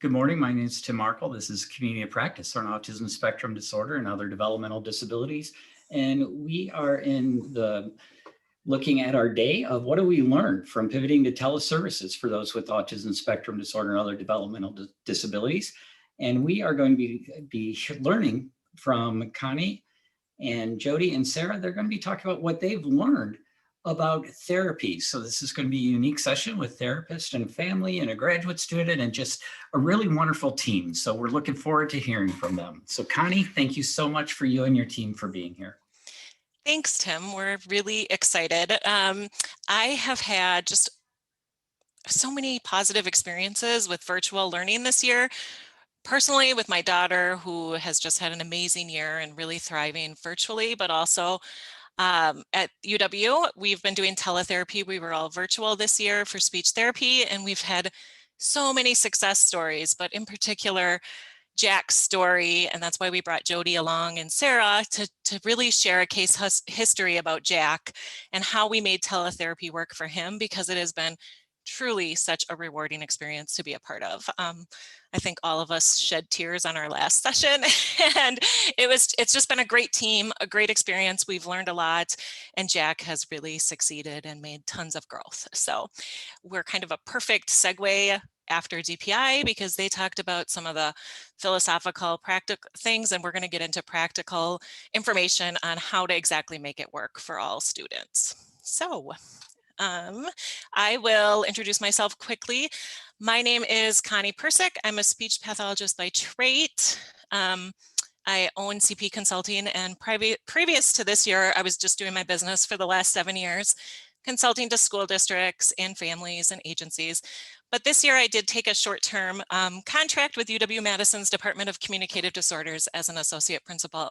Good morning. My name is Tim Markle. This is Community of Practice on Autism Spectrum Disorder and Other Developmental Disabilities. And we are in the looking at our day of what do we learn from pivoting to teleservices for those with autism spectrum disorder and other developmental disabilities. And we are going to be learning from Connie and Jody and Sara. They're going to be talking about what they've learned about therapy. So this is going to be a unique session with therapist and family and a graduate student and just a really wonderful team. So we're looking forward to hearing from them. So Connie, thank you so much for you and your team for being here. Thanks, Tim. We're really excited. I have had just so many positive experiences with virtual learning this year. Personally, with my daughter, who has just had an amazing year and really thriving virtually, but also at UW, we've been doing teletherapy. We were all virtual this year for speech therapy, and we've had so many success stories, but in particular, Jack's story, and that's why we brought Jody along and Sara to really share a case history about Jack and how we made teletherapy work for him, because it has been truly such a rewarding experience to be a part of. I think all of us shed tears on our last session, and it's just been a great team, a great experience. We've learned a lot, and Jack has really succeeded and made tons of growth. So we're kind of a perfect segue after DPI, because they talked about some of the philosophical practical things, and we're going to get into practical information on how to exactly make it work for all students. So I will introduce myself quickly. My name is Connie Persike. I'm a speech pathologist by trade. I own CP Consulting, and previous to this year, I was just doing my business for the last 7 years, consulting to school districts and families and agencies. But this year I did take a short-term contract with UW-Madison's Department of Communicative Disorders as an associate principal,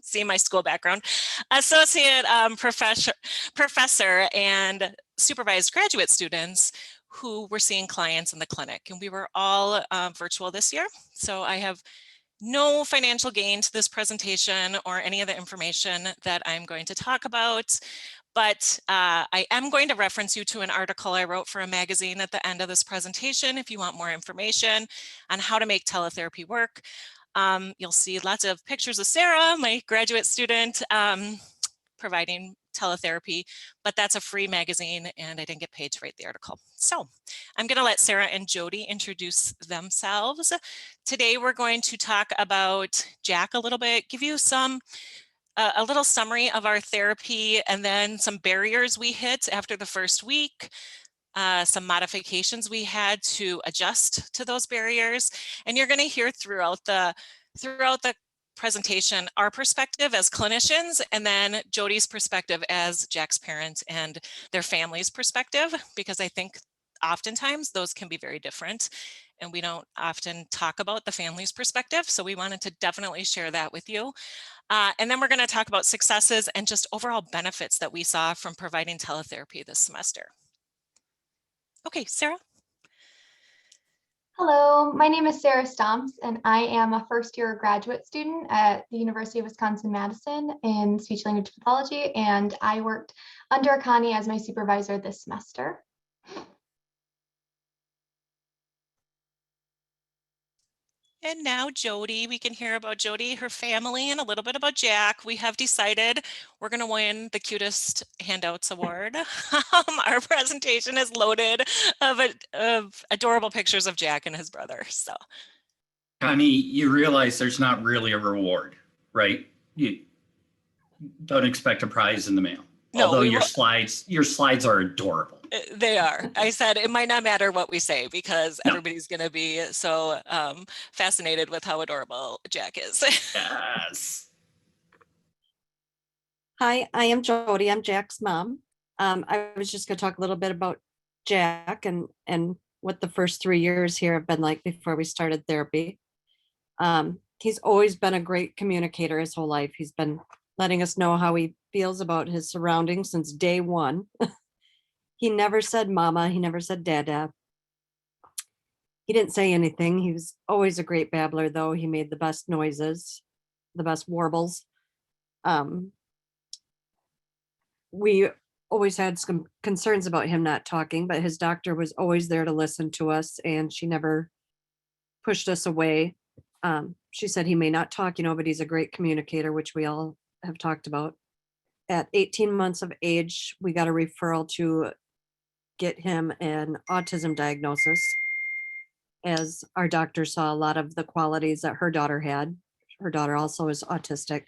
see my school background, associate professor, and supervised graduate students who were seeing clients in the clinic. And we were all virtual this year. So I have no financial gain to this presentation or any of the information that I'm going to talk about. But I am going to reference you to an article I wrote for a magazine at the end of this presentation if you want more information on how to make teletherapy work. You'll see lots of pictures of Sara, my graduate student, providing teletherapy, but that's a free magazine and I didn't get paid to write the article. So I'm going to let Sara and Jody introduce themselves. Today we're going to talk about Jack a little bit, give you a little summary of our therapy, and then some barriers we hit after the first week, some modifications we had to adjust to those barriers. And you're going to hear throughout the presentation our perspective as clinicians, and then Jody's perspective as Jack's parent and their family's perspective, because I think oftentimes those can be very different and we don't often talk about the family's perspective. So we wanted to definitely share that with you. And then we're going to talk about successes and just overall benefits that we saw from providing teletherapy this semester. Okay, Sara. Hello, my name is Sara Stomps, and I am a first-year graduate student at the University of Wisconsin-Madison in speech-language pathology, and I worked under Connie as my supervisor this semester. And now Jody, we can hear about Jody, her family, and a little bit about Jack. We have decided we're going to win the cutest handouts award. Our presentation is loaded of adorable pictures of Jack and his brother. So, Connie, you realize there's not really a reward, right? You don't expect a prize in the mail. No, although your slides are adorable. They are. I said it might not matter what we say because everybody's going to be so fascinated with how adorable Jack is. Yes. Hi, I am Jody. I'm Jack's mom. I was just going to talk a little bit about Jack and what the first 3 years here have been like before we started therapy. He's always been a great communicator his whole life. He's been letting us know how he feels about his surroundings since day one. He never said mama. He never said dada. He didn't say anything. He was always a great babbler, though. He made the best noises, the best warbles. We always had some concerns about him not talking, but his doctor was always there to listen to us, and she never pushed us away. She said he may not talk, but he's a great communicator, which we all have talked about. At 18 months of age, we got a referral to get him an autism diagnosis, as our doctor saw a lot of the qualities that her daughter had. Her daughter also is autistic.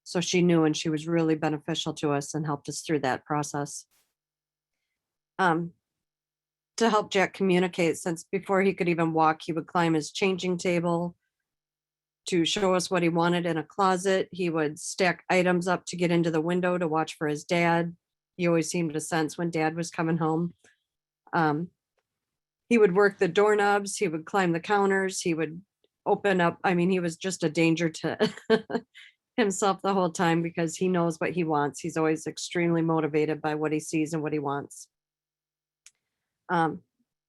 So she knew, and she was really beneficial to us and helped us through that process. To help Jack communicate, since before he could even walk, he would climb his changing table to show us what he wanted in a closet. He would stack items up to get into the window to watch for his dad. He always seemed to sense when dad was coming home. He would work the doorknobs. He would climb the counters. He would open up. I mean, he was just a danger to himself the whole time because he knows what he wants. He's always extremely motivated by what he sees and what he wants.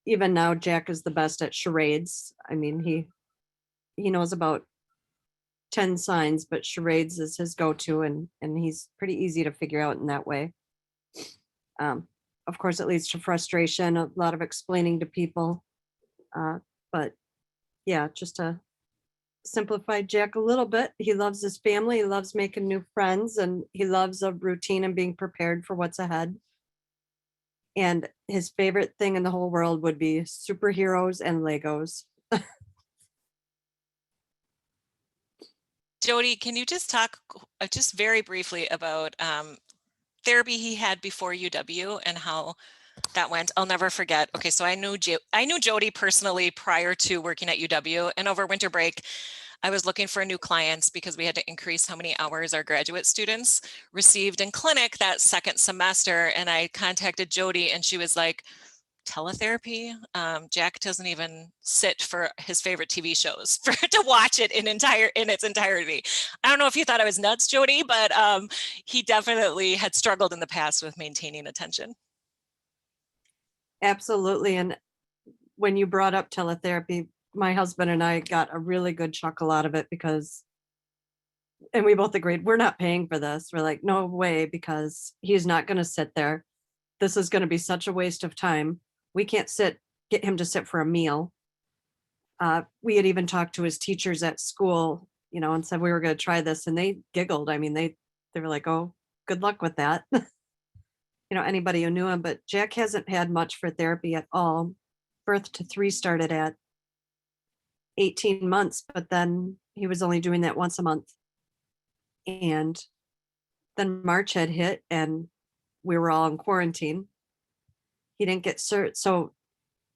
Even now, Jack is the best at charades. I mean, he knows about 10 signs, but charades is his go-to, and he's pretty easy to figure out in that way. Of course, it leads to frustration, a lot of explaining to people. But yeah, just to simplify Jack a little bit, he loves his family, he loves making new friends, and he loves a routine and being prepared for what's ahead. And his favorite thing in the whole world would be superheroes and Legos. Jody, can you just talk just very briefly about therapy he had before UW and how that went? I'll never forget. Okay, so I knew Jody personally prior to working at UW, and over winter break, I was looking for new clients because we had to increase how many hours our graduate students received in clinic that second semester. And I contacted Jody, and she was like, teletherapy? Jack doesn't even sit for his favorite TV shows to watch it in its entirety. I don't know if you thought I was nuts, Jody, but he definitely had struggled in the past with maintaining attention. Absolutely. And when you brought up teletherapy, my husband and I got a really good chuckle out of it and we both agreed, we're not paying for this. We're like, no way, because he's not going to sit there. This is going to be such a waste of time. We can't get him to sit for a meal. We had even talked to his teachers at school, and said we were going to try this, and they giggled. I mean, they were like, oh, good luck with that. Anybody who knew him, but Jack hasn't had much for therapy at all. Birth to 3 started at 18 months, but then he was only doing that once a month. And then March had hit and we were all in quarantine. He didn't get cert, so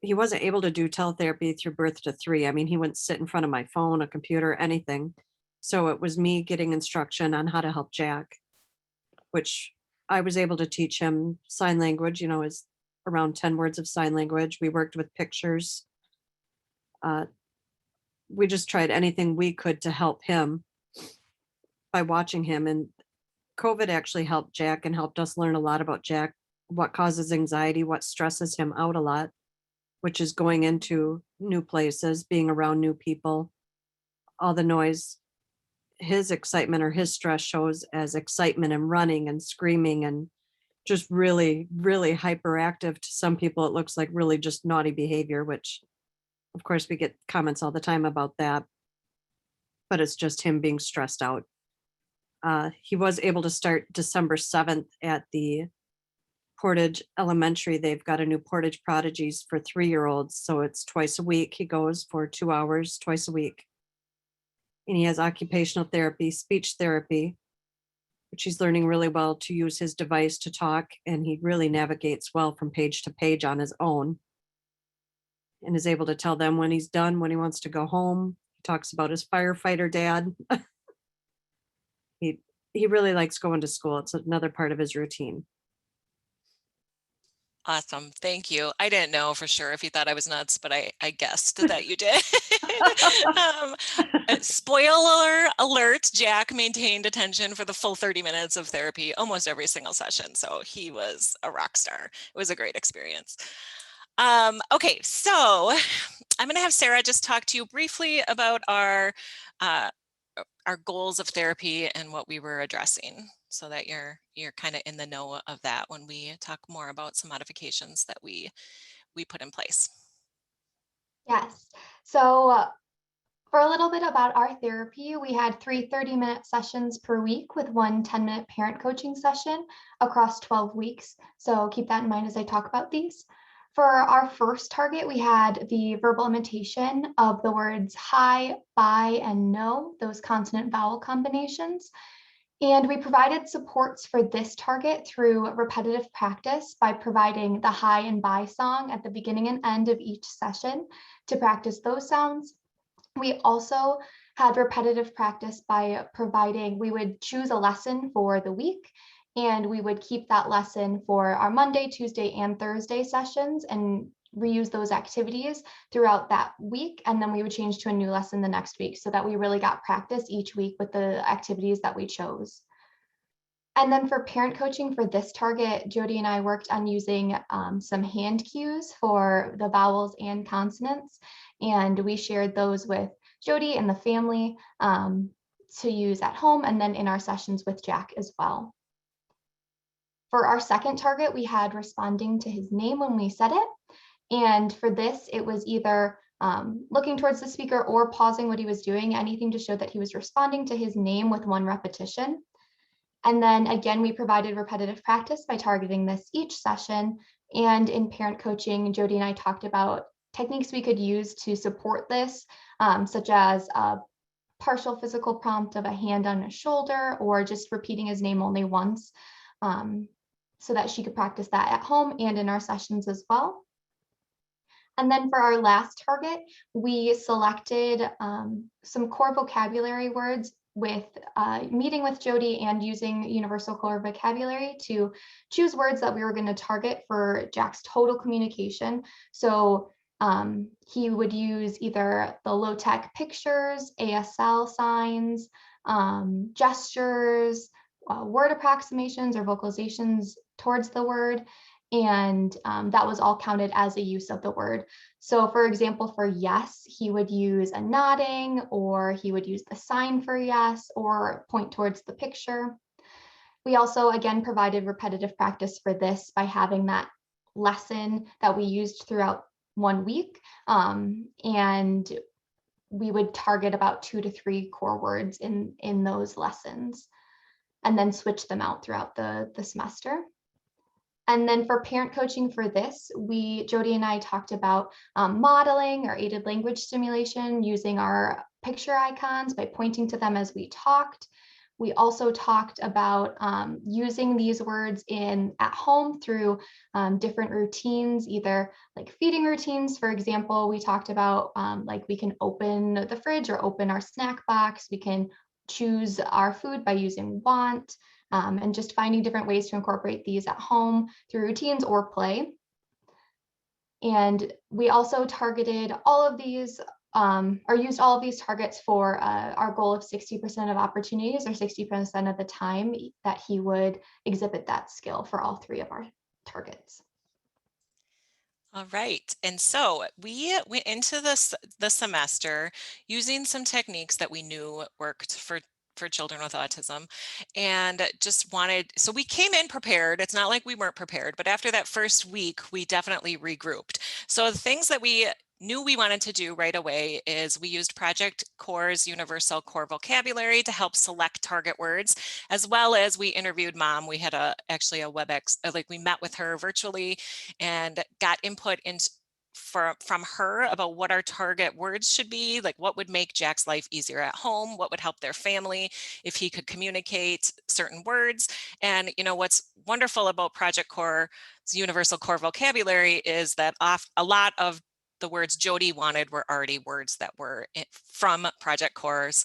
he wasn't able to do teletherapy through birth to 3. I mean, he wouldn't sit in front of my phone, a computer, anything. So it was me getting instruction on how to help Jack, which I was able to teach him sign language, is around 10 words of sign language. We worked with pictures. We just tried anything we could to help him by watching him. And COVID actually helped Jack and helped us learn a lot about Jack, what causes anxiety, what stresses him out a lot, which is going into new places, being around new people, all the noise. His excitement or his stress shows as excitement and running and screaming and just really, really hyperactive. To some people, it looks like really just naughty behavior, which of course we get comments all the time about that, but it's just him being stressed out. He was able to start December 7th at the Portage Elementary. They've got a new Portage Prodigies for 3-year-olds. So it's twice a week. He goes for 2 hours twice a week. And he has occupational therapy, speech therapy, which he's learning really well to use his device to talk. And he really navigates well from page to page on his own and is able to tell them when he's done, when he wants to go home. He talks about his firefighter dad. He really likes going to school. It's another part of his routine. Awesome. Thank you. I didn't know for sure if you thought I was nuts, but I guessed that you did. Spoiler alert, Jack maintained attention for the full 30 minutes of therapy, almost every single session. So he was a rock star. It was a great experience. Okay, so I'm going to have Sara just talk to you briefly about our goals of therapy and what we were addressing, so that you're kind of in the know of that when we talk more about some modifications that we put in place. Yes. So For a little bit about our therapy, we had 3 30-minute sessions per week with one 10-minute parent coaching session across 12 weeks. So keep that in mind as I talk about these. For our first target, we had the verbal imitation of the words hi, bye, and no, those consonant vowel combinations. And we provided supports for this target through repetitive practice by providing the hi and bye song at the beginning and end of each session to practice those sounds. We also had repetitive practice by providing, we would choose a lesson for the week and we would keep that lesson for our Monday, Tuesday, and Thursday sessions and reuse those activities throughout that week. And then we would change to a new lesson the next week so that we really got practice each week with the activities that we chose. And then for parent coaching for this target, Jody and I worked on using some hand cues for the vowels and consonants. And we shared those with Jody and the family to use at home and then in our sessions with Jack as well. For our second target, we had responding to his name when we said it. And for this, it was either looking towards the speaker or pausing what he was doing, anything to show that he was responding to his name with one repetition. And then again, we provided repetitive practice by targeting this each session. And in parent coaching, Jody and I talked about techniques we could use to support this, such as a partial physical prompt of a hand on his shoulder or just repeating his name only once so that she could practice that at home and in our sessions as well. And then for our last target, we selected some core vocabulary words with meeting with Jody and using universal core vocabulary to choose words that we were going to target for Jack's total communication. So he would use either the low-tech pictures, ASL signs, gestures, word approximations or vocalizations towards the word. And that was all counted as a use of the word. So for example, for yes, he would use a nodding, or he would use the sign for yes, or point towards the picture. We also, again, provided repetitive practice for this by having that lesson that we used throughout 1 week. And we would target about 2 to 3 core words in those lessons, and then switch them out throughout the semester. And then for parent coaching for this, Jody and I talked about modeling or aided language stimulation using our picture icons by pointing to them as we talked. We also talked about using these words at home through different routines, either like feeding routines. For example, we talked about like we can open the fridge or open our snack box. We can choose our food by using want. And just finding different ways to incorporate these at home through routines or play. And we also targeted all of these, or used all of these targets for our goal of 60% of opportunities, or 60% of the time that he would exhibit that skill for all 3 of our targets. All right, and so we went into the semester using some techniques that we knew worked for children with autism, and so we came in prepared. It's not like we weren't prepared, but after that first week, we definitely regrouped. So the things that we knew we wanted to do right away is we used Project Core's Universal Core Vocabulary to help select target words, as well as we interviewed Mom. We had actually a WebEx, like we met with her virtually and got input from her about what our target words should be, like what would make Jack's life easier at home, what would help their family if he could communicate certain words. And what's wonderful about Project Core's Universal Core Vocabulary is that a lot of the words Jody wanted were already words that were from Project Core's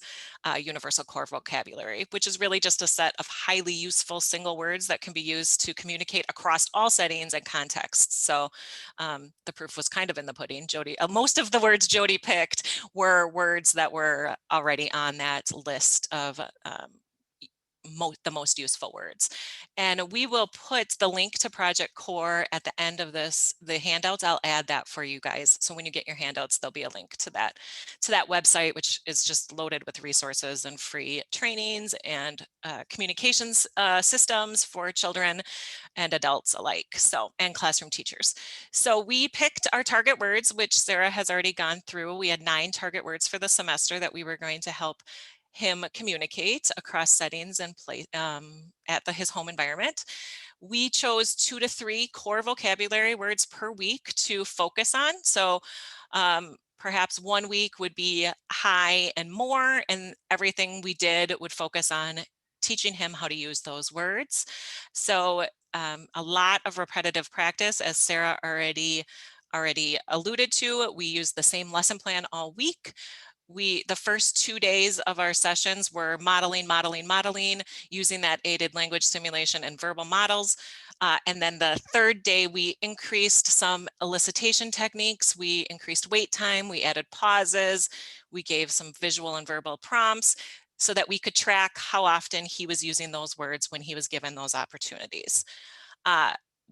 Universal Core Vocabulary, which is really just a set of highly useful single words that can be used to communicate across all settings and contexts. So the proof was kind of in the pudding. Jody, most of the words Jody picked were words that were already on that list of the most useful words. And we will put the link to Project Core at the end of the handouts. I'll add that for you guys. So when you get your handouts, there'll be a link to that website, which is just loaded with resources and free trainings and communications systems for children and adults alike, and classroom teachers. So we picked our target words, which Sara has already gone through. We had 9 target words for the semester that we were going to help him communicate across settings and play at his home environment. We chose 2 to 3 core vocabulary words per week to focus on. So perhaps one week would be high and more, and everything we did would focus on teaching him how to use those words. So a lot of repetitive practice, as Sara already alluded to. We used the same lesson plan all week. The first 2 days of our sessions were modeling, using that aided language stimulation and verbal models. And then the 3rd day, we increased some elicitation techniques. We increased wait time. We added pauses. We gave some visual and verbal prompts so that we could track how often he was using those words when he was given those opportunities.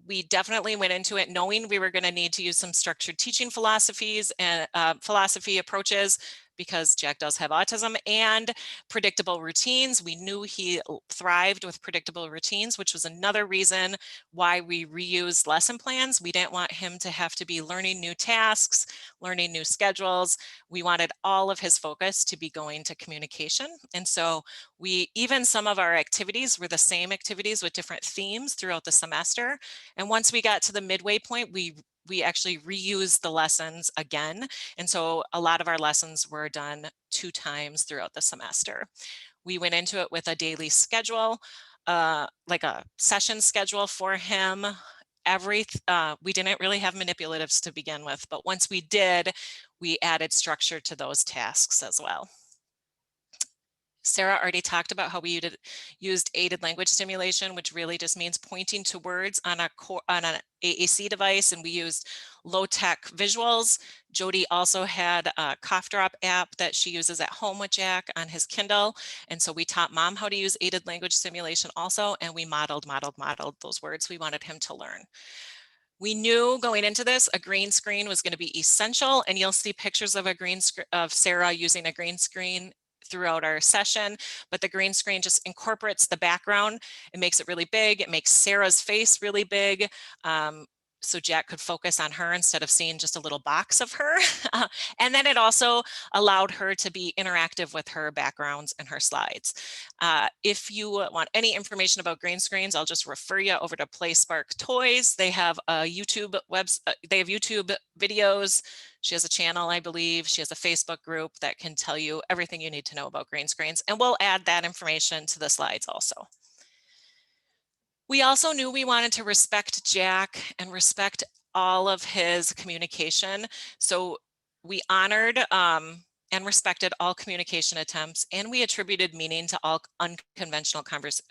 We definitely went into it knowing we were going to need to use some structured teaching philosophies and philosophy approaches, because Jack does have autism, and predictable routines. We knew he thrived with predictable routines, which was another reason why we reused lesson plans. We didn't want him to have to be learning new tasks, learning new schedules. We wanted all of his focus to be going to communication. And so even some of our activities were the same activities with different themes throughout the semester. And once we got to the midway point, we actually reused the lessons again. And so a lot of our lessons were done 2 times throughout the semester. We went into it with a daily schedule, like a session schedule for him. We didn't really have manipulatives to begin with, but once we did, we added structure to those tasks as well. Sara already talked about how we used aided language stimulation, which really just means pointing to words on an AAC device, and we used low-tech visuals. Jody also had a cough drop app that she uses at home with Jack on his Kindle, and so we taught Mom how to use aided language stimulation also, and we modeled those words we wanted him to learn. We knew going into this a green screen was going to be essential, and you'll see pictures of of Sara using a green screen throughout our session, but the green screen just incorporates the background. It makes it really big. It makes Sara's face really big. So Jack could focus on her instead of seeing just a little box of her. And then it also allowed her to be interactive with her backgrounds and her slides. If you want any information about green screens, I'll just refer you over to PlaySpark Toys. They have a YouTube they have YouTube videos. She has a channel, I believe. She has a Facebook group that can tell you everything you need to know about green screens. And we'll add that information to the slides also. We also knew we wanted to respect Jack and respect all of his communication. So we honored and respected all communication attempts, and we attributed meaning to all unconventional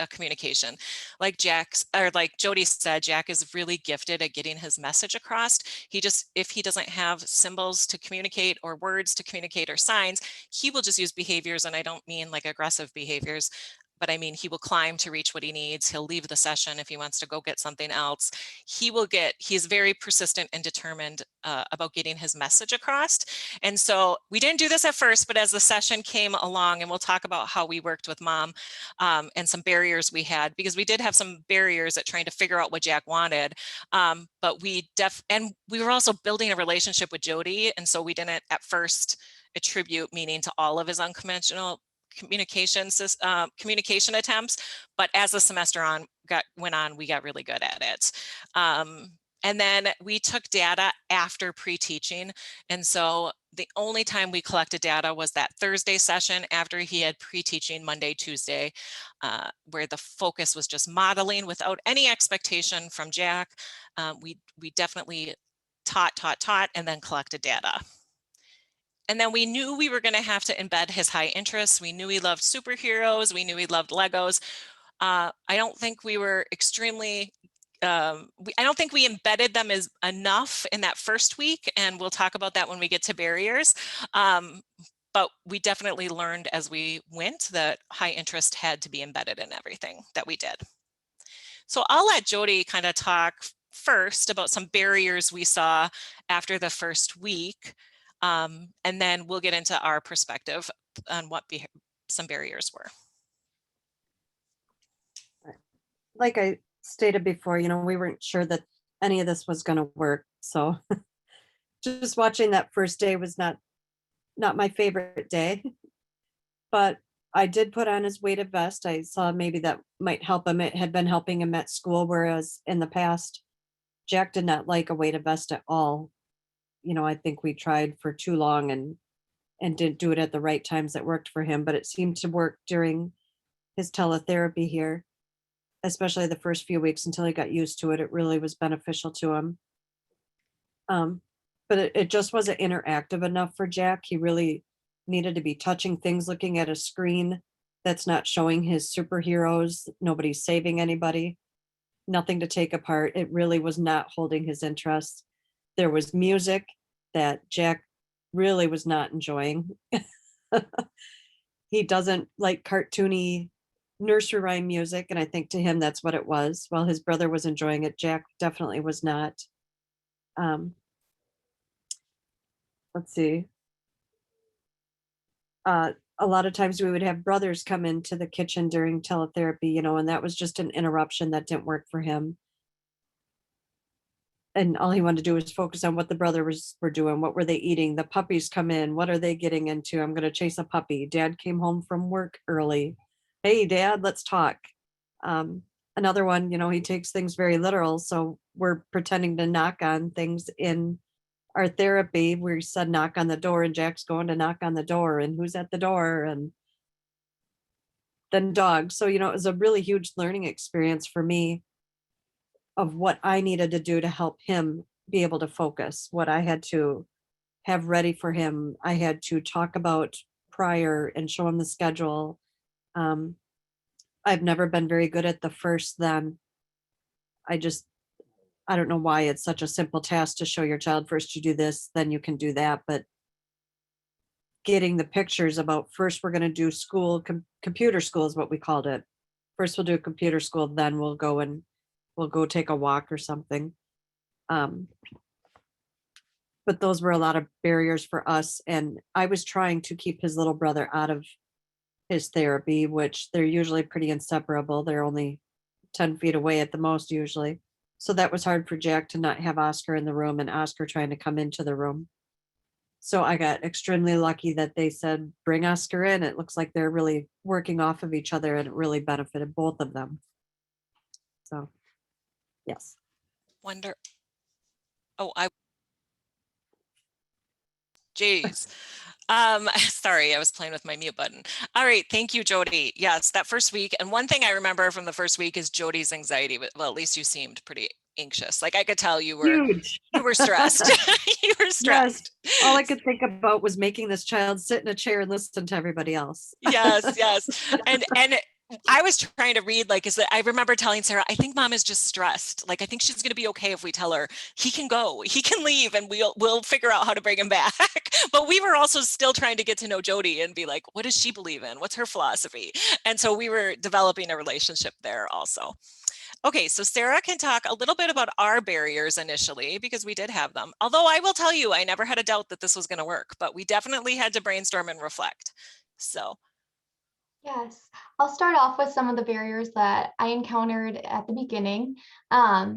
communication. Like Jody said, Jack is really gifted at getting his message across. If he doesn't have symbols to communicate or words to communicate or signs, he will just use behaviors, and I don't mean like aggressive behaviors, but I mean, he will climb to reach what he needs. He'll leave the session if he wants to go get something else. He's very persistent and determined about getting his message across. And so we didn't do this at first, but as the session came along, and we'll talk about how we worked with Mom and some barriers we had, because we did have some barriers at trying to figure out what Jack wanted. But we were also building a relationship with Jody. And so we didn't at first attribute meaning to all of his unconventional communication attempts, but as the semester went on, we got really good at it. And then we took data after pre-teaching. And so the only time we collected data was that Thursday session after he had pre-teaching Monday, Tuesday, where the focus was just modeling without any expectation from Jack. We definitely taught, and then collected data. And then we knew we were going to have to embed his high interests. We knew he loved superheroes. We knew he loved Legos. I don't think we were extremely, I don't think we embedded them enough in that first week. And we'll talk about that when we get to barriers. but we definitely learned as we went that high interest had to be embedded in everything that we did. So I'll let Jody kind of talk first about some barriers we saw after the first week, and then we'll get into our perspective on what some barriers were. Like I stated before, we weren't sure that any of this was going to work. So just watching that first day was not my favorite day, but I did put on his weighted vest. I saw maybe that might help him. It had been helping him at school, whereas in the past, Jack did not like a weighted vest at all. I think we tried for too long and didn't do it at the right times that worked for him, but it seemed to work during his teletherapy here, especially the first few weeks until he got used to it. It really was beneficial to him. But it just wasn't interactive enough for Jack. He really needed to be touching things, looking at a screen that's not showing his superheroes. Nobody's saving anybody, nothing to take apart. It really was not holding his interest. There was music that Jack really was not enjoying. He doesn't like cartoony nursery rhyme music, and I think to him that's what it was. While his brother was enjoying it, Jack definitely was not. Let's see. A lot of times we would have brothers come into the kitchen during teletherapy, and that was just an interruption that didn't work for him. And all he wanted to do was focus on what the brothers were doing. What were they eating? The puppies come in. What are they getting into? I'm going to chase a puppy. Dad came home from work early. Hey, Dad, let's talk. Another one, he takes things very literal. So we're pretending to knock on things in our therapy. We said knock on the door, and Jack's going to knock on the door, and who's at the door, and then dogs. So, it was a really huge learning experience for me of what I needed to do to help him be able to focus, what I had to have ready for him. I had to talk about prior and show him the schedule. I've never been very good at the first then. I don't know why it's such a simple task to show your child first you do this, then you can do that. But getting the pictures about first we're going to do school, computer school is what we called it. First we'll do computer school, then we'll go take a walk or something. But those were a lot of barriers for us. And I was trying to keep his little brother out of his therapy, which they're usually pretty inseparable. They're only 10 feet away at the most usually. So that was hard for Jack to not have Oscar in the room and Oscar trying to come into the room. So I got extremely lucky that they said, bring Oscar in. It looks like they're really working off of each other, and it really benefited both of them. So, yes. Jeez. Sorry, I was playing with my mute button. All right, thank you, Jody. Yes, that first week. And one thing I remember from the first week is Jody's anxiety. Well, at least you seemed pretty anxious. Like I could tell you were Huge. You were stressed. You were stressed. Yes. All I could think about was making this child sit in a chair and listen to everybody else. Yes. And I was trying to read, I remember telling Sara, I think mom is just stressed. Like, I think she's going to be okay if we tell her he can go, he can leave, and we'll figure out how to bring him back. But we were also still trying to get to know Jody and be like, what does she believe in? What's her philosophy? And so we were developing a relationship there also. Okay, so Sara can talk a little bit about our barriers initially, because we did have them. Although I will tell you, I never had a doubt that this was going to work, but we definitely had to brainstorm and reflect. So. Yes, I'll start off with some of the barriers that I encountered at the beginning.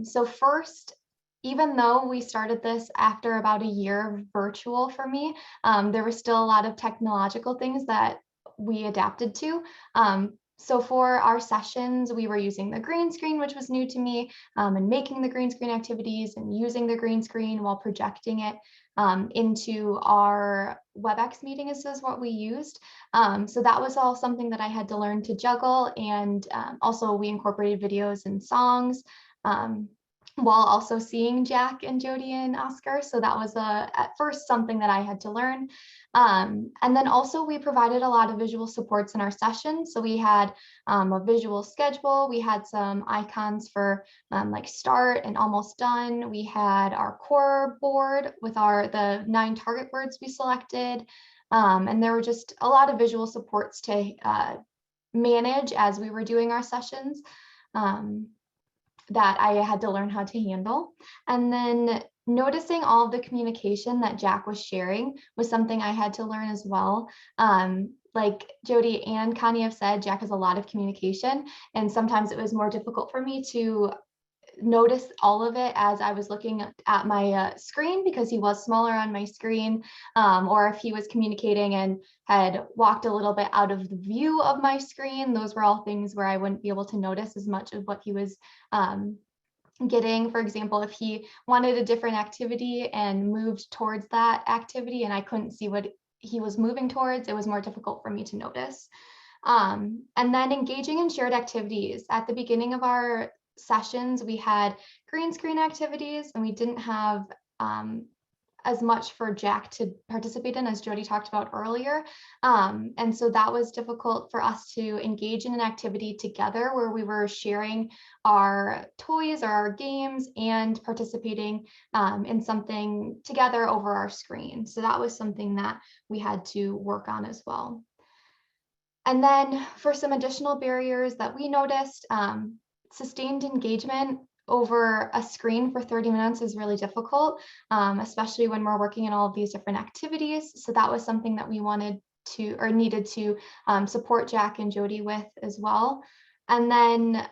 So first, even though we started this after about a year of virtual for me, there were still a lot of technological things that we adapted to. So for our sessions, we were using the green screen, which was new to me, and making the green screen activities and using the green screen while projecting it into our WebEx meeting is what we used. So that was all something that I had to learn to juggle. And also we incorporated videos and songs while also seeing Jack and Jody and Oscar. So that was at first something that I had to learn. And then also we provided a lot of visual supports in our sessions. So we had a visual schedule. We had some icons for like start and almost done. We had our core board with the 9 target words we selected. And there were just a lot of visual supports to manage as we were doing our sessions that I had to learn how to handle. And then noticing all of the communication that Jack was sharing was something I had to learn as well. Like Jody and Connie have said, Jack has a lot of communication, and sometimes it was more difficult for me to notice all of it as I was looking at my screen, because he was smaller on my screen, or if he was communicating and had walked a little bit out of the view of my screen. Those were all things where I wouldn't be able to notice as much of what he was getting. For example, if he wanted a different activity and moved towards that activity and I couldn't see what he was moving towards, it was more difficult for me to notice. And then engaging in shared activities. At the beginning of our sessions, we had green screen activities, and we didn't have as much for Jack to participate in, as Jody talked about earlier. And so that was difficult for us to engage in an activity together where we were sharing our toys or our games and participating in something together over our screen. So that was something that we had to work on as well. And then for some additional barriers that we noticed, sustained engagement over a screen for 30 minutes is really difficult, especially when we're working in all of these different activities. So that was something that we wanted to, or needed to, support Jack and Jody with as well. And then,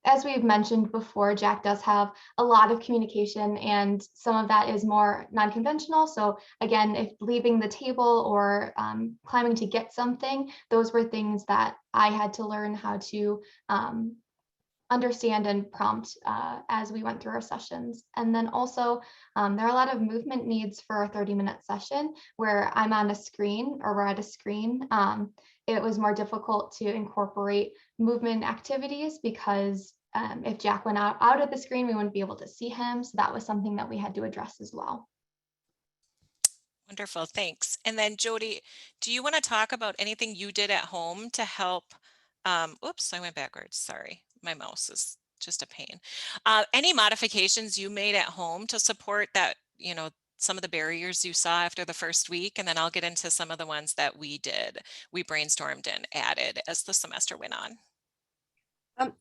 as we've mentioned before, Jack does have a lot of communication, and some of that is more non-conventional. So again, if leaving the table or climbing to get something, those were things that I had to learn how to understand and prompt as we went through our sessions. And then also there are a lot of movement needs for a 30-minute session where I'm on a screen or we're at a screen. It was more difficult to incorporate movement activities because if Jack went out of the screen, we wouldn't be able to see him. So that was something that we had to address as well. Wonderful, thanks. And then Jody, do you want to talk about anything you did at home to help? Oops, I went backwards, sorry. My mouse is just a pain. Any modifications you made at home to support that, you know, some of the barriers you saw after the first week, and then I'll get into some of the ones that we did, we brainstormed and added as the semester went on.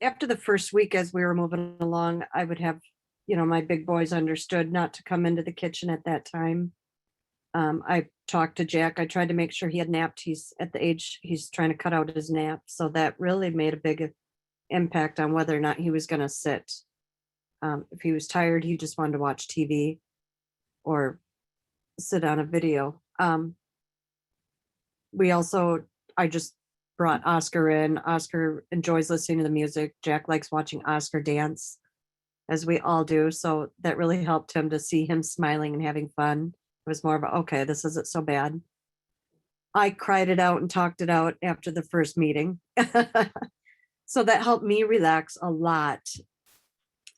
After the first week, as we were moving along, I would have, you know, my big boys understood not to come into the kitchen at that time. I talked to Jack. I tried to make sure he had napped. He's at the age he's trying to cut out his nap. So that really made a big impact on whether or not he was going to sit. If he was tired, he just wanted to watch TV or sit on a video. I just brought Oscar in. Oscar enjoys listening to the music. Jack likes watching Oscar dance, as we all do. So that really helped him to see him smiling and having fun. It was more of a, okay, this isn't so bad. I cried it out and talked it out after the first meeting. So that helped me relax a lot.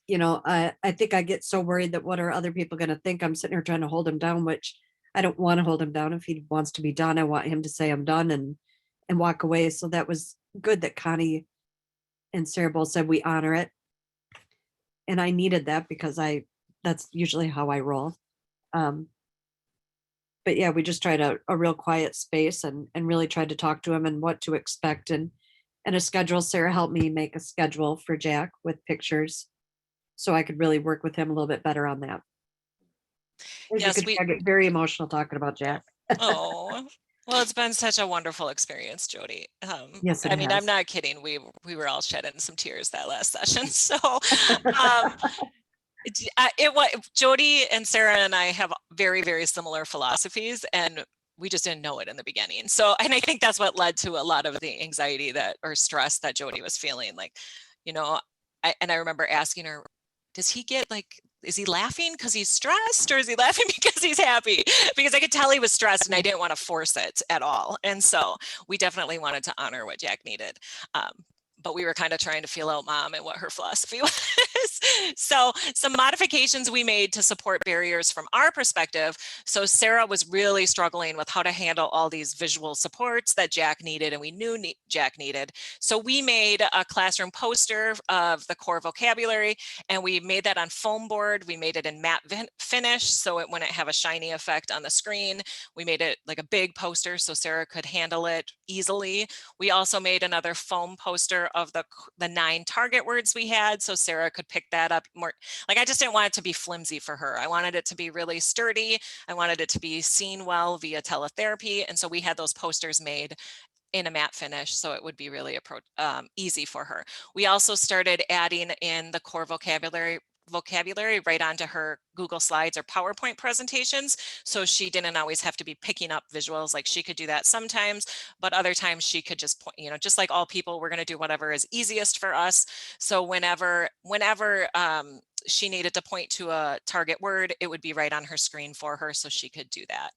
You know, I think I get so worried that what are other people going to think? I'm sitting here trying to hold him down, which I don't want to hold him down. If he wants to be done, I want him to say I'm done and walk away. So that was good that Connie and Sara both said we honor it. And I needed that because that's usually how I roll. But yeah, we just tried a real quiet space and really tried to talk to him and what to expect and a schedule. Sara helped me make a schedule for Jack with pictures so I could really work with him a little bit better on that. As Yes, I get very emotional talking about Jack. Oh, well, it's been such a wonderful experience, Jody. Yes, it I mean, I'm has. not kidding. We were all shedding some tears that last session. So Jody and Sara and I have very, very similar philosophies, and we just didn't know it in the beginning. So, and I think that's what led to a lot of the anxiety or stress that Jody was feeling. Like, you know, I remember asking her, does he get is he laughing because he's stressed, or is he laughing because he's happy? Because I could tell he was stressed and I didn't want to force it at all. And so we definitely wanted to honor what Jack needed. but we were kind of trying to feel out mom and what her philosophy was. So some modifications we made to support barriers from our perspective. So Sara was really struggling with how to handle all these visual supports that Jack needed, and we knew Jack needed. So we made a classroom poster of the core vocabulary, and we made that on foam board. We made it in matte finish, so it wouldn't have a shiny effect on the screen. We made it like a big poster so Sara could handle it easily. We also made another foam poster of the 9 target words we had, so Sara could pick that up more. Like, I just didn't want it to be flimsy for her. I wanted it to be really sturdy. I wanted it to be seen well via teletherapy. And so we had those posters made in a matte finish, so it would be really easy for her. We also started adding in the core vocabulary right onto her Google Slides or PowerPoint presentations. So she didn't always have to be picking up visuals. Like, she could do that sometimes, but other times she could just point, you know, just like all people, we're going to do whatever is easiest for us. So whenever she needed to point to a target word, it would be right on her screen for her, so she could do that.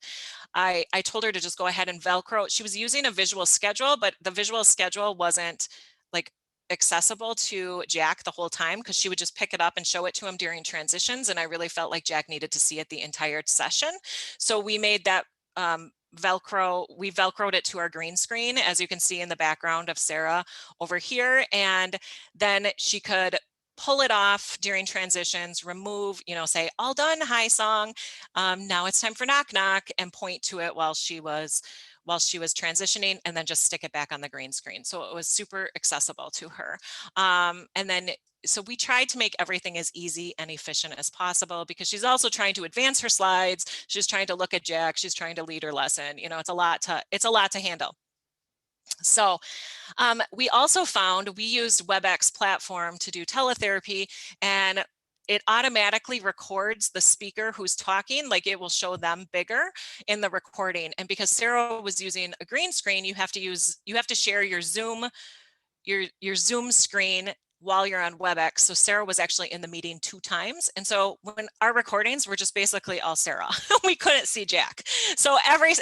I told her to just go ahead and Velcro. She was using a visual schedule, but the visual schedule wasn't like accessible to Jack the whole time, because she would just pick it up and show it to him during transitions. And I really felt like Jack needed to see it the entire session. So we made that Velcro, we Velcroed it to our green screen, as you can see in the background of Sara over here. And then she could pull it off during transitions, remove, you know, say, all done, hi song. Now it's time for knock knock, and point to it while she was transitioning, and then just stick it back on the green screen. So it was super accessible to her. And then, so we tried to make everything as easy and efficient as possible, because she's also trying to advance her slides. She's trying to look at Jack. She's trying to lead her lesson. You know, it's a lot to handle. So we also found, we used WebEx platform to do teletherapy, and it automatically records the speaker who's talking, like it will show them bigger in the recording. And because Sara was using a green screen, you have to share your Zoom screen while you're on WebEx. So Sara was actually in the meeting 2 times. And so when our recordings were just basically all Sara, we couldn't see Jack. So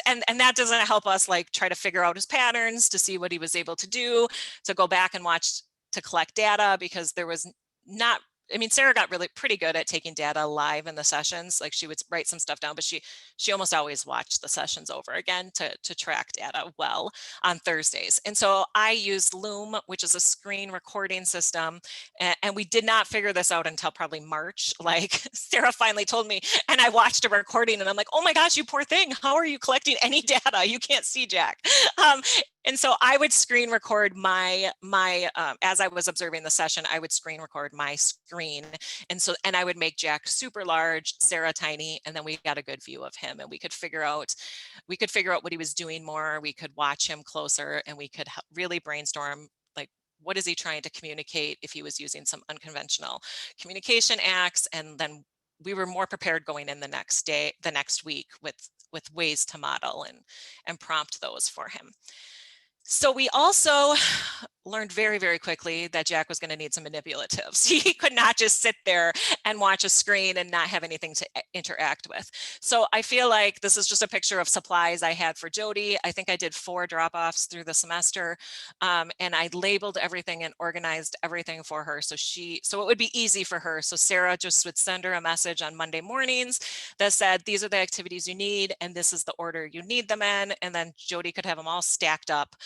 and that doesn't help us like try to figure out his patterns, to see what he was able to do, to go back and watch, to collect data, because there was not, I mean, Sara got really pretty good at taking data live in the sessions. Like, she would write some stuff down, but she almost always watched the sessions over again to track data well on Thursdays. And so I used Loom, which is a screen recording system. And we did not figure this out until probably March. Like, Sara finally told me, and I watched a recording and I'm like, oh my gosh, you poor thing. How are you collecting any data? You can't see Jack. And so I would screen record as I was observing the session, I would screen record my screen. And I would make Jack super large, Sara tiny, and then we got a good view of him, and we could figure out what he was doing more. We could watch him closer, and we could really brainstorm, like, what is he trying to communicate if he was using some unconventional communication acts. And then we were more prepared going in the next week with ways to model and prompt those for him. So we also learned very, very quickly that Jack was going to need some manipulatives. He could not just sit there and watch a screen and not have anything to interact with. So I feel like this is just a picture of supplies I had for Jody. I think I did 4 drop-offs through the semester, and I labeled everything and organized everything for her, so it would be easy for her. So Sara just would send her a message on Monday mornings that said, these are the activities you need, and this is the order you need them in. And then Jody could have them all stacked up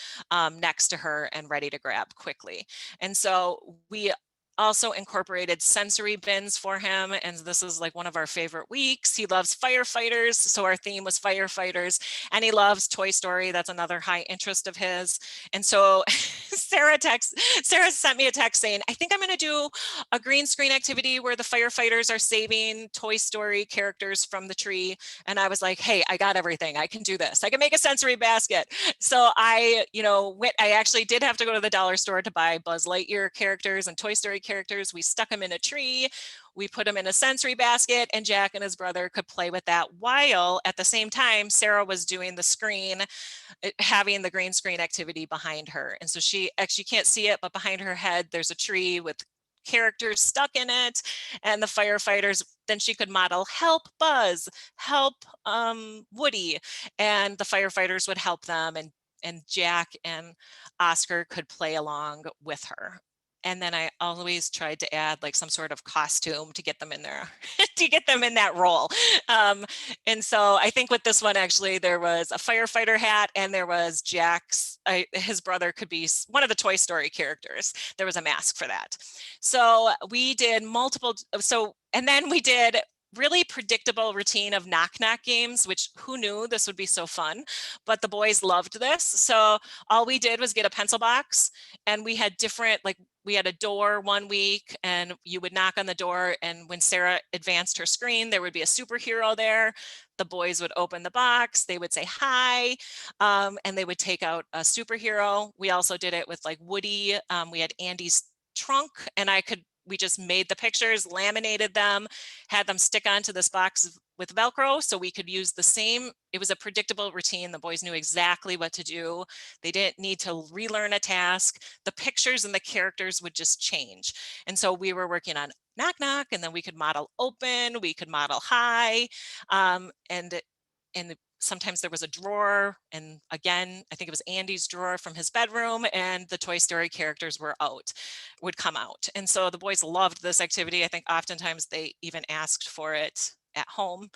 next to her and ready to grab quickly. And so we also incorporated sensory bins for him. And this is like one of our favorite weeks. He loves firefighters. So our theme was firefighters, and he loves Toy Story. That's another high interest of his. And so Sara sent me a text saying, I think I'm going to do a green screen activity where the firefighters are saving Toy Story characters from the tree. And I was like, hey, I got everything. I can do this. I can make a sensory basket. So I actually did have to go to the dollar store to buy Buzz Lightyear characters and Toy Story characters. We stuck them in a tree. We put them in a sensory basket, and Jack and his brother could play with that, while at the same time, Sara was doing the screen, having the green screen activity behind her. And so she actually can't see it, but behind her head, there's a tree with characters stuck in it, and the firefighters, then she could model help Buzz, help Woody, and the firefighters would help them. and Jack and Oscar could play along with her. And then I always tried to add like some sort of costume to get them in there, to get them in that role. And so I think with this one, actually, there was a firefighter hat and there was Jack's, his brother could be one of the Toy Story characters. There was a mask for that. So we did multiple, and then we did really predictable routine of knock-knock games, which who knew this would be so fun, but the boys loved this. So all we did was get a pencil box and we had different, like we had a door one week and you would knock on the door, and when Sara advanced her screen, there would be a superhero there. The boys would open the box, they would say hi, and they would take out a superhero. We also did it with like Woody. We had Andy's trunk, and we just made the pictures, laminated them, had them stick onto this box with Velcro so we could use the same. It was a predictable routine. The boys knew exactly what to do. They didn't need to relearn a task. The pictures and the characters would just change. And so we were working on knock knock, and then we could model open, we could model hi, and sometimes there was a drawer, and again, I think it was Andy's drawer from his bedroom, and the Toy Story characters would come out. And so the boys loved this activity. I think oftentimes they even asked for it at home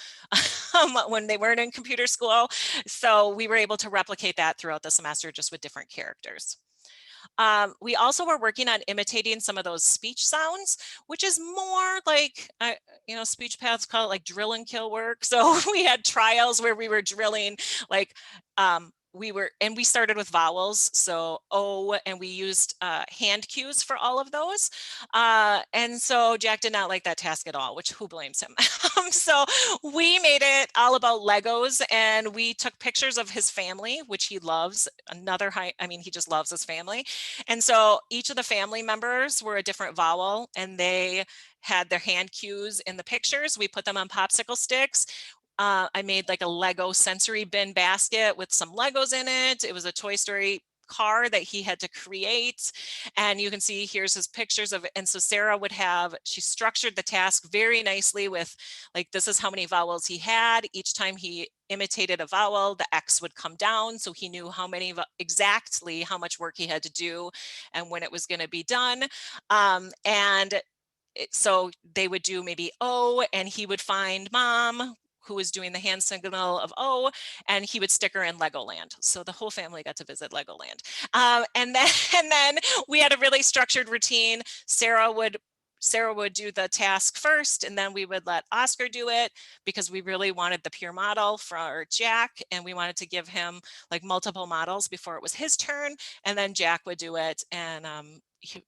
when they weren't in computer school. So we were able to replicate that throughout the semester, just with different characters. We also were working on imitating some of those speech sounds, which is more like, speech paths call it like drill and kill work. So we had trials where we were drilling like, we started with vowels, so O, and we used hand cues for all of those. And so Jack did not like that task at all, which who blames him? So we made it all about Legos, and we took pictures of his family, which he loves. He just loves his family. And so each of the family members were a different vowel, and they had their hand cues in the pictures. We put them on popsicle sticks. I made like a Lego sensory bin basket with some Legos in it. It was a Toy Story car that he had to create. And you can see here's his pictures of it. And so Sara she structured the task very nicely with like, this is how many vowels he had. Each time he imitated a vowel, the X would come down. So he knew exactly how much work he had to do and when it was going to be done. So they would do maybe O, and he would find mom, who was doing the hand signal of O, and he would stick her in Legoland. So the whole family got to visit Legoland. And then we had a really structured routine. Sara would do the task first, and then we would let Oscar do it because we really wanted the peer model for Jack, and we wanted to give him like multiple models before it was his turn, and then Jack would do it. And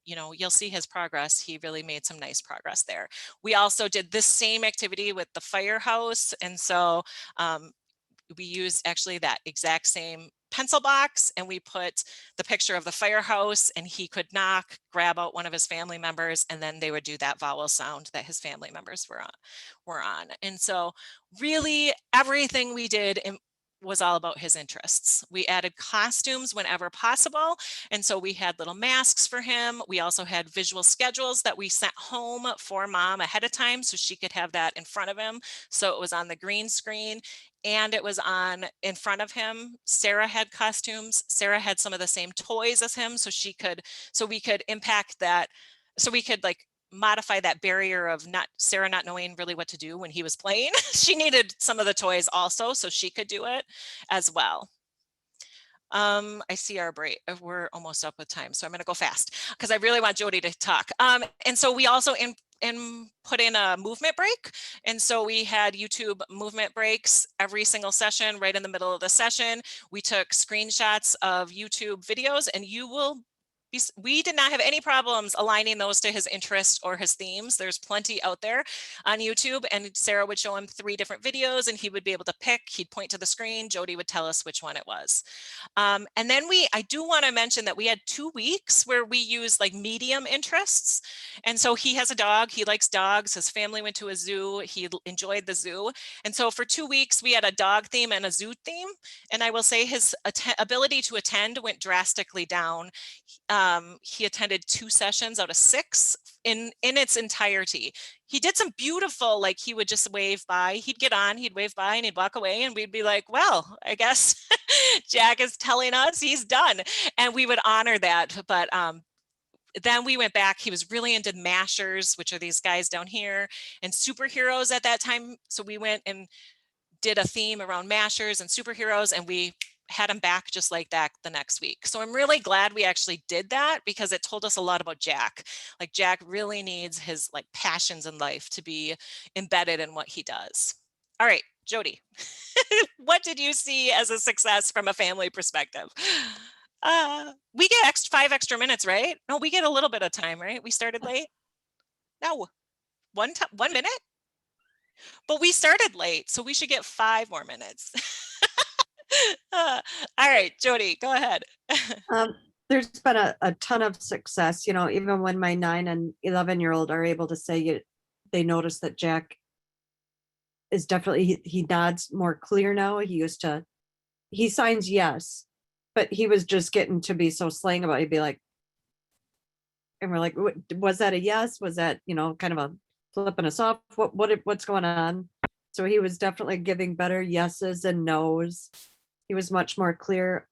you'll see his progress. He really made some nice progress there. We also did this same activity with the firehouse. And so we used actually that exact same pencil box, and we put the picture of the firehouse, and he could knock, grab out one of his family members, and then they would do that vowel sound that his family members were on. And so really everything we did was all about his interests. We added costumes whenever possible. And so we had little masks for him. We also had visual schedules that we sent home for mom ahead of time so she could have that in front of him. So it was on the green screen and it was on in front of him. Sara had costumes. Sara had some of the same toys as him, so we could impact that. So we could like modify that barrier of Sara not knowing really what to do when he was playing. She needed some of the toys also, so she could do it as well. I see our break. We're almost up with time, so I'm going to go fast because I really want Jody to talk. And so we also put in a movement break. And so we had YouTube movement breaks every single session. Right in the middle of the session, we took screenshots of YouTube videos, and we did not have any problems aligning those to his interests or his themes. There's plenty out there on YouTube, and Sara would show him 3 different videos and he would be able to pick. He'd point to the screen. Jody would tell us which one it was. And then I do want to mention that we had 2 weeks where we used like medium interests. And so he has a dog. He likes dogs. His family went to a zoo. He enjoyed the zoo. And so for 2 weeks, we had a dog theme and a zoo theme. And I will say his ability to attend went drastically down. He attended 2 sessions out of 6 in its entirety. He did some beautiful, like he would just wave by. He'd get on, he'd wave by, and he'd walk away, and we'd be like, well, I guess Jack is telling us he's done, and we would honor that. But then we went back. He was really into mashers, which are these guys down here, and superheroes at that time. So we went and did a theme around mashers and superheroes, and we had him back just like that the next week. So I'm really glad we actually did that, because it told us a lot about Jack. Like, Jack really needs his like passions in life to be embedded in what he does. All right, Jody, what did you see as a success from a family perspective? We get 5 extra minutes, right? No, we get a little bit of time, right? We started late. No, 1 minute, but we started late, so we should get 5 more minutes. All right, Jody, go ahead. There's been a ton of success, even when my 9 and 11-year-old are able to say they notice that Jack is definitely, he nods more clear now. He signs yes, but he was just getting to be so slang about it. He'd be like, and we're like, was that a yes? Was that, kind of a flipping us off? What's going on? So he was definitely giving better yeses and nos. He was much more clear.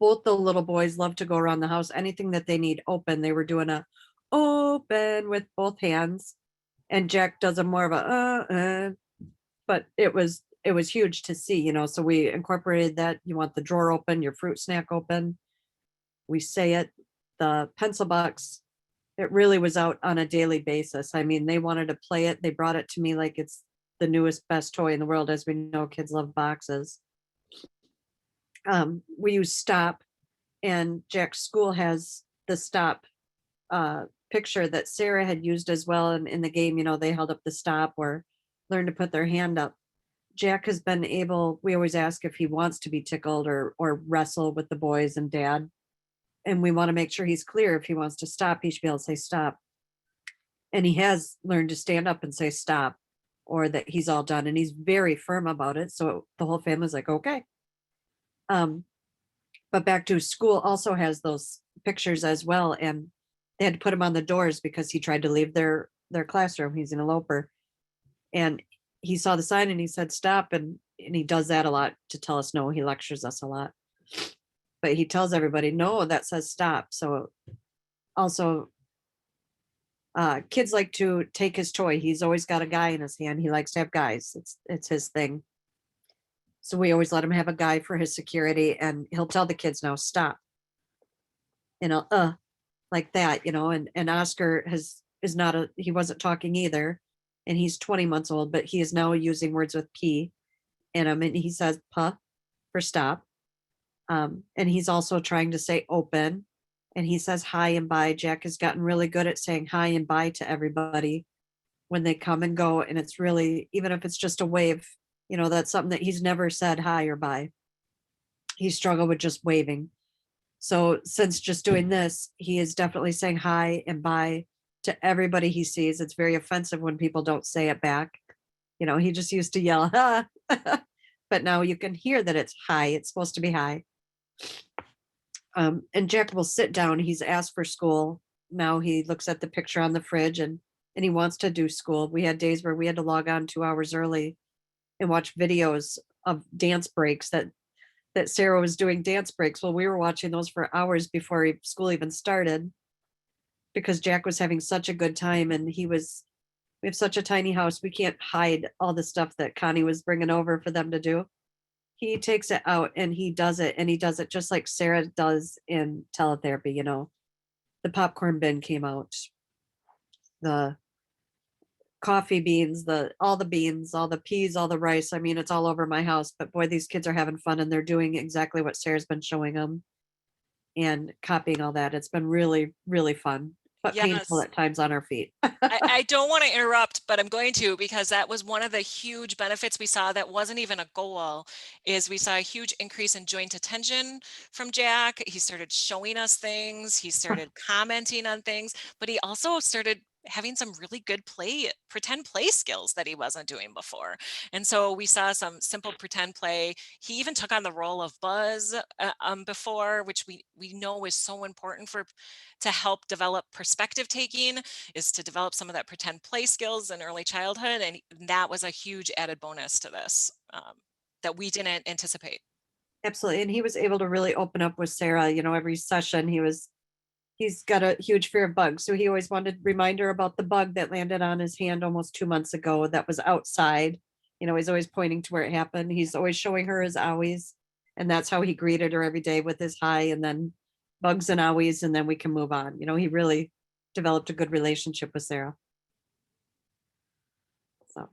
Both the little boys love to go around the house. Anything that they need open, they were doing a open with both hands. And Jack does a more of a but it was huge to see, so we incorporated that. You want the drawer open, your fruit snack open. We say it, the pencil box, it really was out on a daily basis. I mean, they wanted to play it. They brought it to me like it's the newest, best toy in the world. As we know, kids love boxes. We use stop, and Jack's school has the stop picture that Sara had used as well. And in the game, they held up the stop or learned to put their hand up. Jack has been able, we always ask if he wants to be tickled or wrestle with the boys and dad. And we want to make sure he's clear. If he wants to stop, he should be able to say stop. And he has learned to stand up and say stop, or that he's all done. And he's very firm about it. So the whole family's like, okay. But back to school also has those pictures as well. And they had to put him on the doors because he tried to leave their classroom. He's an eloper. And he saw the sign and he said, stop. And he does that a lot to tell us no. He lectures us a lot. But he tells everybody, no, that says stop. So also, kids like to take his toy. He's always got a guy in his hand. He likes to have guys. It's his thing. So we always let him have a guy for his security, and he'll tell the kids now, stop. Like that, and Oscar he wasn't talking either. And he's 20 months old, but he is now using words with P in him. And he says puh for stop. And he's also trying to say open, and he says hi and bye. Jack has gotten really good at saying hi and bye to everybody when they come and go. And it's really, even if it's just a wave, that's something that he's never said hi or bye. He struggled with just waving. So since just doing this, he is definitely saying hi and bye to everybody he sees. It's very offensive when people don't say it back. He just used to yell, ha. But now you can hear that it's hi. It's supposed to be hi. And Jack will sit down. He's asked for school. Now he looks at the picture on the fridge and he wants to do school. We had days where we had to log on 2 hours early and watch videos of dance breaks that Sara was doing dance breaks. Well, we were watching those for hours before school even started, because Jack was having such a good time. And we have such a tiny house. We can't hide all the stuff that Connie was bringing over for them to do. He takes it out and he does it. And he does it just like Sara does in Teletherapy. The popcorn bin came out, the coffee beans, all the beans, all the peas, all the rice. I mean, it's all over my house, but boy, these kids are having fun and they're doing exactly what Sara's been showing them and copying all that. It's been really, really fun, but painful at times on our feet. I don't want to interrupt, but I'm going to, because that was one of the huge benefits we saw that wasn't even a goal, is we saw a huge increase in joint attention from Jack. He started showing us things. He started commenting on things, but he also started having some really good pretend play skills that he wasn't doing before. And so we saw some simple pretend play. He even took on the role of Buzz before, which we know is so important to help develop perspective taking, is to develop some of that pretend play skills in early childhood. And that was a huge added bonus to this that we didn't anticipate. Absolutely. And he was able to really open up with Sara, every session he's got a huge fear of bugs. So he always wanted to remind her about the bug that landed on his hand almost 2 months ago that was outside. He's always pointing to where it happened. He's always showing her his owies. And that's how he greeted her every day, with his hi and then bugs and owies, and then we can move on. He really developed a good relationship with Sara. So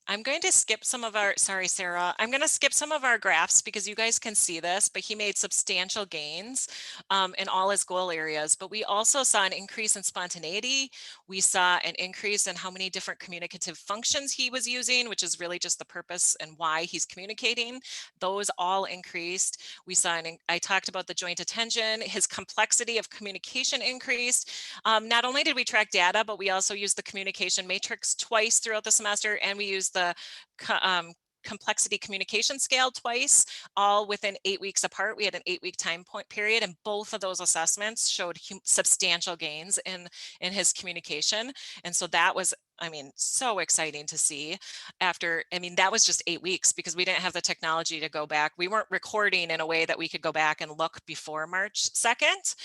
I'm going to skip some of our, sorry, Sara, I'm going to skip some of our graphs because you guys can see this, but he made substantial gains in all his goal areas. But we also saw an increase in spontaneity. We saw an increase in how many different communicative functions he was using, which is really just the purpose and why he's communicating. Those all increased. We saw, I talked about the joint attention, his complexity of communication increased. Not only did we track data, but we also used the communication matrix twice throughout the semester, and we used the complexity communication scale twice, all within 8 weeks apart. We had an 8-week time point period, and both of those assessments showed substantial gains in his communication. And so that was, so exciting to see after, that was just 8 weeks because we didn't have the technology to go back. We weren't recording in a way that we could go back and look before March 2nd.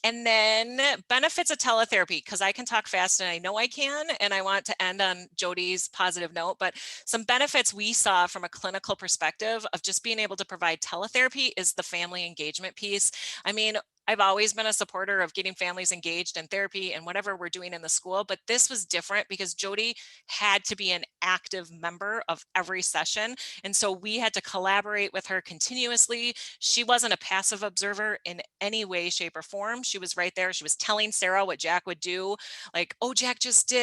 And then benefits of teletherapy, because I can talk fast and I know I can, and I want to end on Jodie's positive note, but some benefits we saw from a clinical perspective of just being able to provide teletherapy is the family engagement piece. I've always been a supporter of getting families engaged in therapy and whatever we're doing in the school, but this was different because Jodie had to be an active member of every session. And so we had to collaborate with her continuously. She wasn't a passive observer in any way, shape, or form. She was right there. She was telling Sara what Jack would do. Like, oh, Jack just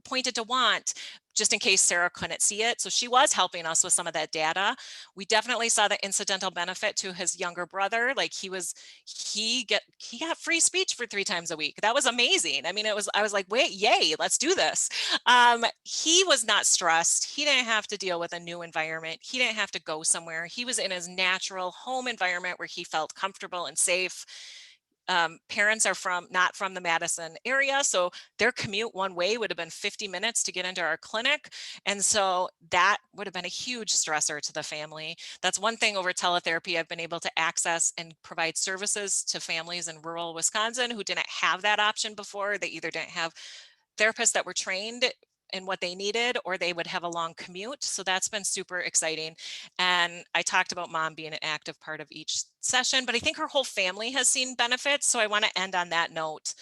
pointed to want, just in case Sara couldn't see it. So she was helping us with some of that data. We definitely saw the incidental benefit to his younger brother. Like he got free speech for 3 times a week. That was amazing. I was like, wait, yay, let's do this. He was not stressed. He didn't have to deal with a new environment. He didn't have to go somewhere. He was in his natural home environment where he felt comfortable and safe. Parents are not from the Madison area, so their commute one way would have been 50 minutes to get into our clinic. And so that would have been a huge stressor to the family. That's one thing over teletherapy. I've been able to access and provide services to families in rural Wisconsin who didn't have that option before. They either didn't have therapists that were trained in what they needed, or they would have a long commute. So that's been super exciting. And I talked about mom being an active part of each session, but I think her whole family has seen benefits. So I want to end on that note.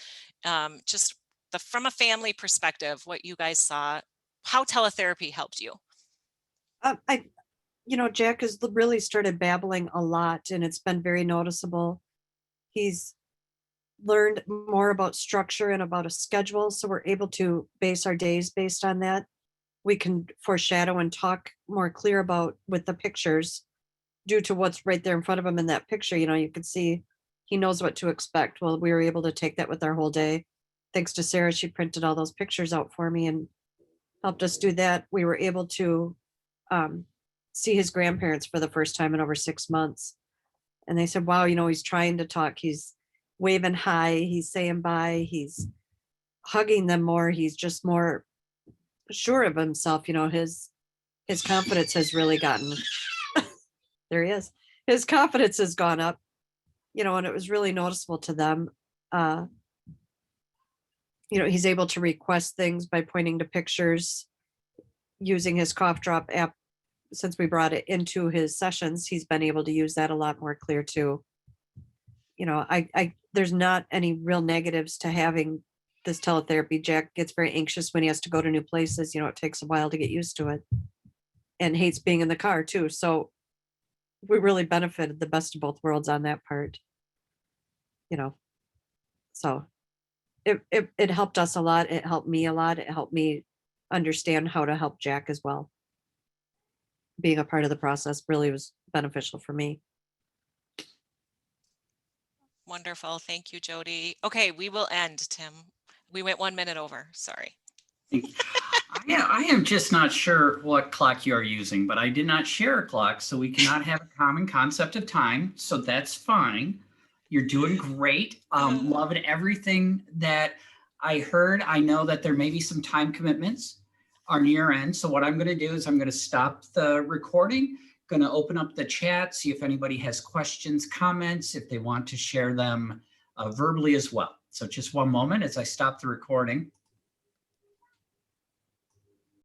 From a family perspective, what you guys saw, how teletherapy helped you. Jack has really started babbling a lot, and it's been very noticeable. He's learned more about structure and about a schedule, so we're able to base our days based on that. We can foreshadow and talk more clear about with the pictures due to what's right there in front of him in that picture. You can see he knows what to expect. Well, we were able to take that with our whole day. Thanks to Sara, she printed all those pictures out for me and helped us do that. We were able to see his grandparents for the first time in over 6 months. And they said, wow, he's trying to talk. He's waving hi, he's saying bye, he's hugging them more, he's just more sure of himself. His confidence has really gotten there he is. His confidence has gone up, and it was really noticeable to them. He's able to request things by pointing to pictures using his cough drop app. Since we brought it into his sessions, he's been able to use that a lot more clear too. There's not any real negatives to having this teletherapy. Jack gets very anxious when he has to go to new places. It takes a while to get used to it, and hates being in the car too. So we really benefited the best of both worlds on that part. So it helped us a lot. It helped me a lot. It helped me understand how to help Jack as well. Being a part of the process really was beneficial for me. Wonderful. Thank you, Jody. Okay, we will end, Tim. We went 1 minute over. Sorry. I am just not sure what clock you are using, but I did not share a clock, so we cannot have a common concept of time. So that's fine. You're doing great. Loving everything that I heard. I know that there may be some time commitments are near end. So what I'm going to do is I'm going to stop the recording, going to open up the chat, see if anybody has questions, comments, if they want to share them verbally as well. So just one moment as I stop the recording.